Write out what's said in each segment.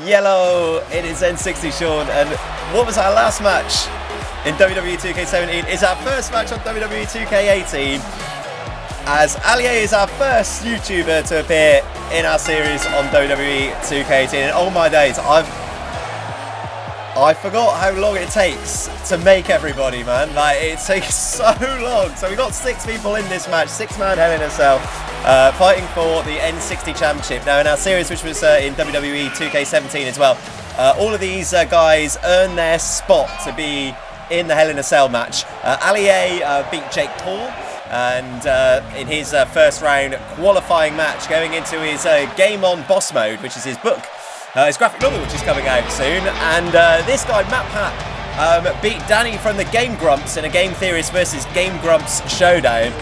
Yellow, it is N60 Sean, and what was our last match in WWE 2K17? It's our first match on WWE 2K18, as Allier is our first YouTuber to appear in our series on WWE 2K18, and oh my days, I forgot how long it takes to make everybody, man. Like, it takes so long. So we got 6 people in this match, 6-man Hell in a Cell, fighting for the N60 Championship. Now in our series, which was in WWE 2K17 as well, all of these guys earn their spot to be in the Hell in a Cell match. Allier beat Jake Paul, and in his first round qualifying match, going into his Game On Boss Mode, which is his book. His graphic novel, which is coming out soon, and this guy, Matpat, beat Danny from the Game Grumps in a Game Theorist versus Game Grumps showdown.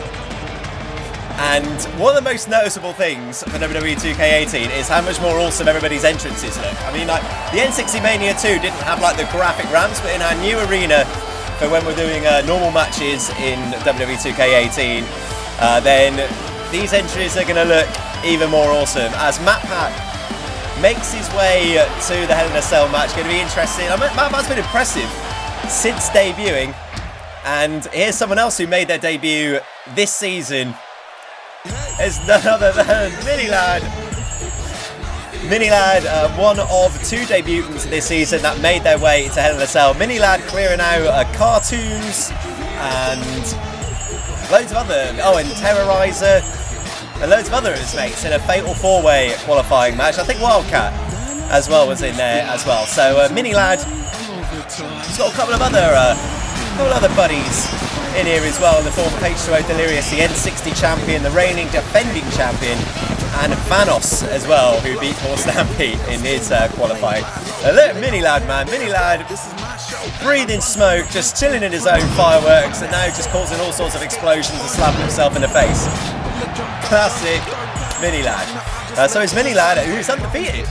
And one of the most noticeable things for WWE 2K18 is how much more awesome everybody's entrances look. I mean, like, the N60 Mania 2 didn't have like the graphic ramps, but in our new arena for when we're doing normal matches in WWE 2K18, then these entries are going to look even more awesome as Matpat makes his way to the Hell in a Cell match. Going to be interesting. Matpat's been impressive since debuting, and here's someone else who made their debut this season. It's none other than Mini Ladd. Mini Ladd, one of 2 debutants this season that made their way to Hell in a Cell. Mini Ladd clearing out cartoons and loads of other, and Terrorizer, and loads of other of his mates in a fatal 4-way qualifying match. I think Wildcat as well was in there as well. So Mini Ladd, he's got a couple of other buddies in here as well, in the form of H2O Delirious, the N60 champion, the reigning defending champion, and Vanoss as well, who beat Paul Stampede in his qualifying. Look at Mini Ladd, man. Mini Ladd breathing smoke, just chilling in his own fireworks, and now just causing all sorts of explosions and slapping himself in the face. Classic Mini Ladd. So it's Mini Ladd, who's undefeated.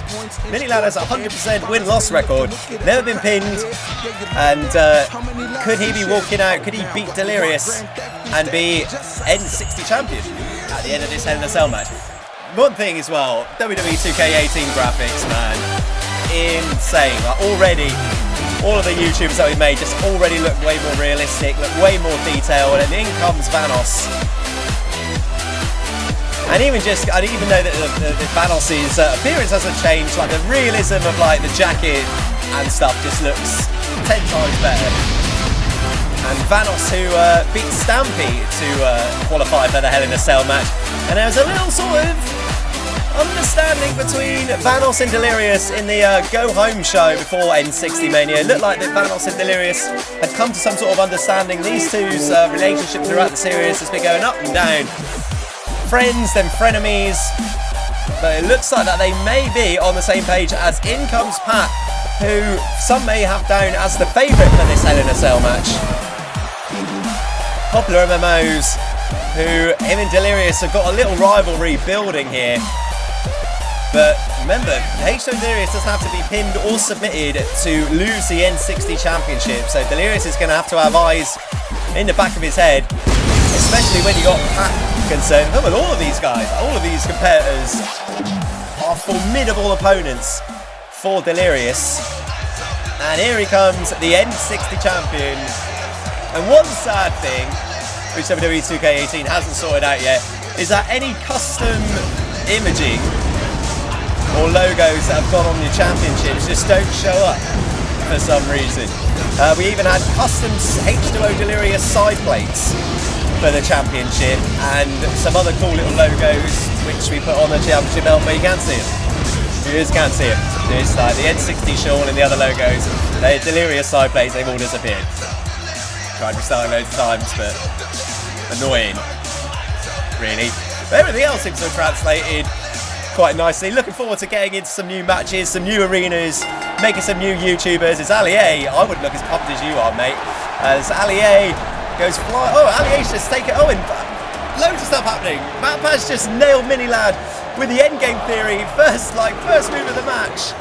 Mini Ladd has a 100% win-loss record, never been pinned, and could he be walking out, could he beat Delirious and be N60 champion at the end of this Hell in a Cell match? One thing as well, WWE 2K18 graphics, man, insane. Like, already, all of the YouTubers that we've made just already look way more realistic, look way more detailed, and in comes Vanoss. And even though that the Vanoss's appearance hasn't changed, like the realism of like the jacket and stuff just looks 10 times better. And Vanoss, who beat Stampy to qualify for the Hell in a Cell match, and there was a little sort of understanding between Vanoss and Delirious in the Go Home show before N60 Mania. It looked like that Vanoss and Delirious had come to some sort of understanding. These two's relationship throughout the series has been going up and down. Friends, then frenemies, but it looks like that they may be on the same page, as in comes Pat, who some may have down as the favourite for this Hell in a Cell match. PopularMMOs, who him and Delirious have got a little rivalry building here, but remember, H2O Delirious doesn't have to be pinned or submitted to lose the N60 Championship, so Delirious is going to have to have eyes in the back of his head, especially when you got Pat concerned. Look at all of these guys, all of these competitors are formidable opponents for Delirious. And here he comes, the N60 champion. And one sad thing, which WWE 2K18 hasn't sorted out yet, is that any custom imaging or logos that have gone on your championships just don't show up for some reason. We even had custom H2O Delirious side plates for the championship, and some other cool little logos which we put on the championship belt, but you can't see them. You just can't see them. It's like the N60 Sean and the other logos, the Delirious side plates, they've all disappeared. Tried restarting loads of times, but annoying, really. But everything else seems to have translated quite nicely. Looking forward to getting into some new matches, some new arenas, making some new YouTubers. It's Allier. I wouldn't look as pumped as you are, mate. As Allier goes fly. Oh, Allier's just taken. Oh, and loads of stuff happening. Matpat's just nailed Mini Ladd with the endgame theory. First move of the match.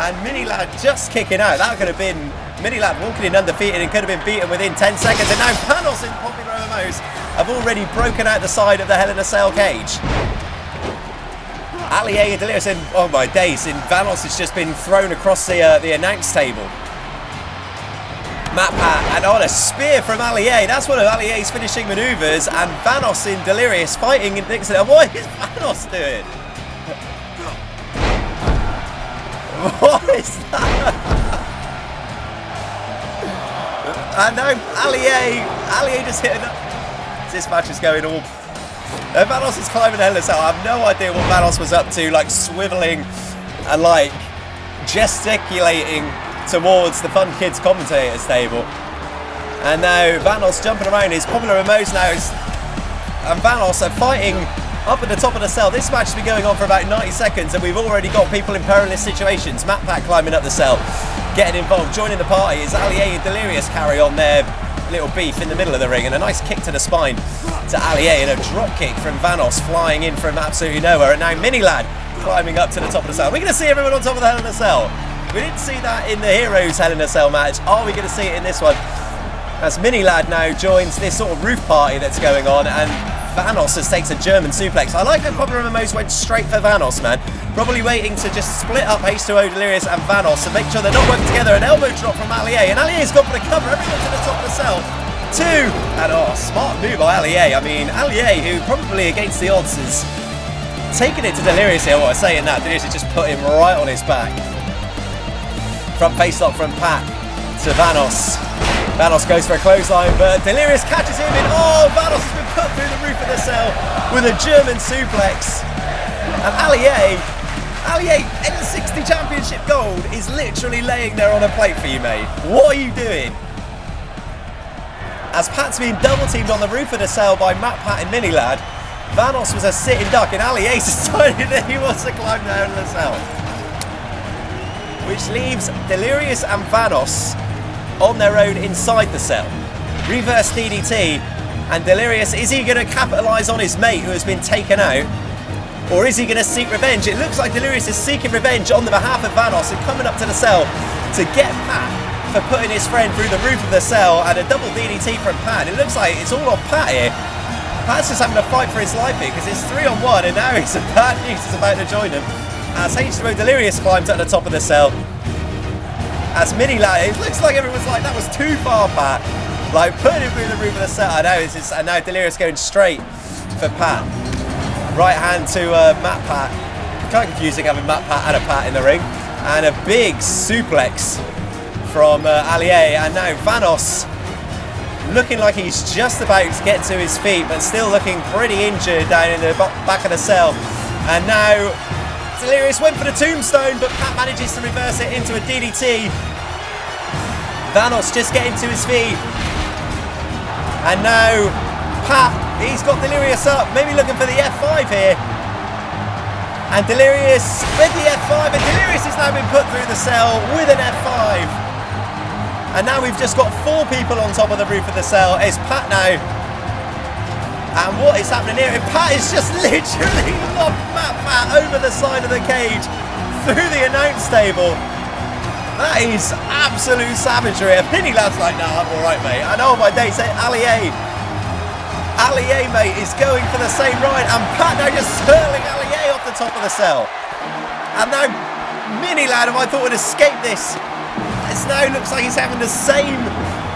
And Mini Ladd just kicking out. That could have been Mini Ladd walking in undefeated and could have been beaten within 10 seconds. And now Vanoss and PopularMMOs have already broken out the side of the Hell in a Cell cage. Ali A and Delirious, and oh my days, and Vanoss has just been thrown across the announce table. Matpat, and on a spear from Ali A. That's one of Ali A's finishing manoeuvres, and Vanoss in Delirious fighting in Nixon. And what is Vanoss doing? What is that? And now Ali A just hit another. This match is going all. Vanoss is climbing the Hell in a Cell. I have no idea what Vanoss was up to, like swiveling and like gesticulating towards the Fun Kids commentators table. And now Vanoss jumping around. His PopularMMOs now and Vanoss are fighting up at the top of the cell. This match has been going on for about 90 seconds and we've already got people in perilous situations. Matpat climbing up the cell, getting involved, joining the party as Ali A and Delirious carry on their little beef in the middle of the ring, and a nice kick to the spine to Ali A and a drop kick from Vanoss flying in from absolutely nowhere. And now Mini Ladd climbing up to the top of the cell. We're going to see everyone on top of the Hell in a Cell. We didn't see that in the Heroes Hell in a Cell match. Are we going to see it in this one? As Mini Ladd now joins this sort of roof party that's going on, and Vanoss has takes a German suplex. I like that PopularMMOs went straight for Vanoss, man. Probably waiting to just split up H2O Delirious and Vanoss and make sure they're not working together. An elbow drop from Ali A, and Ali A's gone for the cover. Everyone to the top of the cell. 2, and oh, smart move by Ali A. I mean, Ali A, who probably against the odds is taking it to Delirious here. What I'm saying that, Delirious has just put him right on his back. Front face lock from Pat to Vanoss. Vanoss goes for a clothesline, but Delirious catches him in. Oh, Vanoss has been put through the roof of the cell with a German suplex. And Ali A, N60 Championship gold is literally laying there on a plate for you, mate. What are you doing? As Pat's being double teamed on the roof of the cell by Matpat and Mini Ladd, Vanoss was a sitting duck, and Ali A decided that he wants to climb down the cell. Which leaves Delirious and Vanoss on their own inside the cell. Reverse DDT, and Delirious, is he going to capitalise on his mate who has been taken out? Or is he going to seek revenge? It looks like Delirious is seeking revenge on the behalf of Vanoss and coming up to the cell to get Pat for putting his friend through the roof of the cell, and a double DDT from Pat. It looks like it's all on Pat here. Pat's just having a fight for his life here because it's 3-on-1, and now he's bad news is about to join him. As H2O Delirious climbs at the top of the cell. As Mini Ladd, it looks like everyone's like, that was too far, Pat. Like, putting him through the roof of the cell. And now Delirious going straight for Pat. Right hand to Matpat. Kind of confusing having Matpat and a Pat in the ring. And a big suplex from Ali A. And now Vanoss looking like he's just about to get to his feet, but still looking pretty injured down in the back of the cell. And now Delirious went for the tombstone, but Pat manages to reverse it into a DDT. Vanoss just getting to his feet. And now Pat, he's got Delirious up, maybe looking for the F5 here. And Delirious with the F5, and Delirious has now been put through the cell with an F5. And now we've just got 4 people on top of the roof of the cell. It's Pat now. And what is happening here? Pat is just literally lobbed Matpat over the side of the cage through the announce table. That is absolute savagery. And Mini Ladd's like, nah, I'm alright, mate. I know my day. Say Ali A, mate, is going for the same ride. And Pat now just hurling Ali A off the top of the cell. And now Mini Ladd, who I thought would escape this, it now looks like he's having the same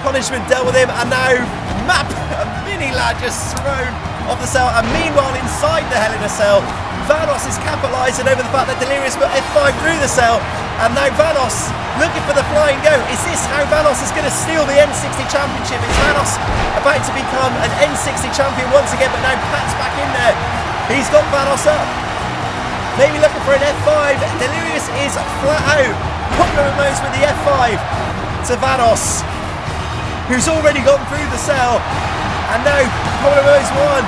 punishment dealt with him. And now Mini Ladd just thrown off the cell. And meanwhile, inside the Hell in a Cell, Vanoss is capitalising over the fact that Delirious put F5 through the cell. And now Vanoss looking for the flying go. Is this how Vanoss is going to steal the N60 Championship? Is Vanoss about to become an N60 champion once again? But now Pat's back in there. He's got Vanoss up. Maybe looking for an F5. Delirious is flat out. PopularMMOs with the F5 to Vanoss, who's already gone through the cell. And now PopularMMOs 1,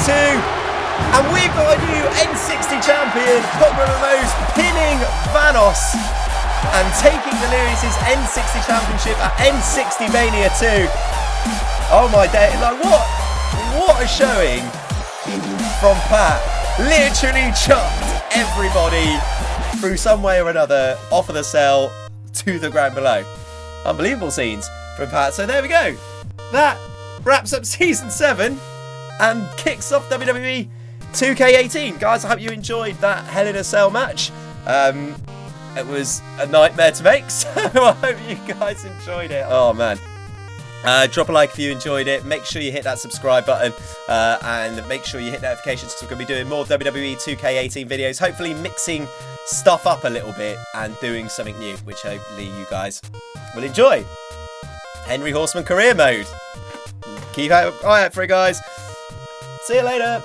2, and we've got a new N60 champion. PopularMMOs pinning Vanoss and taking Delirious' N60 championship at N60 Mania 2. Oh my day, like what a showing from Pat. Literally chucked everybody through some way or another off of the cell to the ground below. Unbelievable scenes from Pat. So there we go. That wraps up season 7 and kicks off WWE 2K18. Guys, I hope you enjoyed that Hell in a Cell match. It was a nightmare to make, so I hope you guys enjoyed it. Oh, man. Drop a like if you enjoyed it. Make sure you hit that subscribe button and make sure you hit notifications because we're going to be doing more WWE 2K18 videos, hopefully mixing stuff up a little bit and doing something new, which hopefully you guys will enjoy. Henry Horseman career mode. Keep an eye out for it, guys. See you later.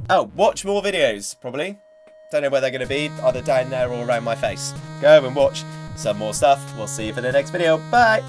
Oh, watch more videos, probably. Don't know where they're going to be, either down there or around my face. Go and watch some more stuff. We'll see you for the next video. Bye.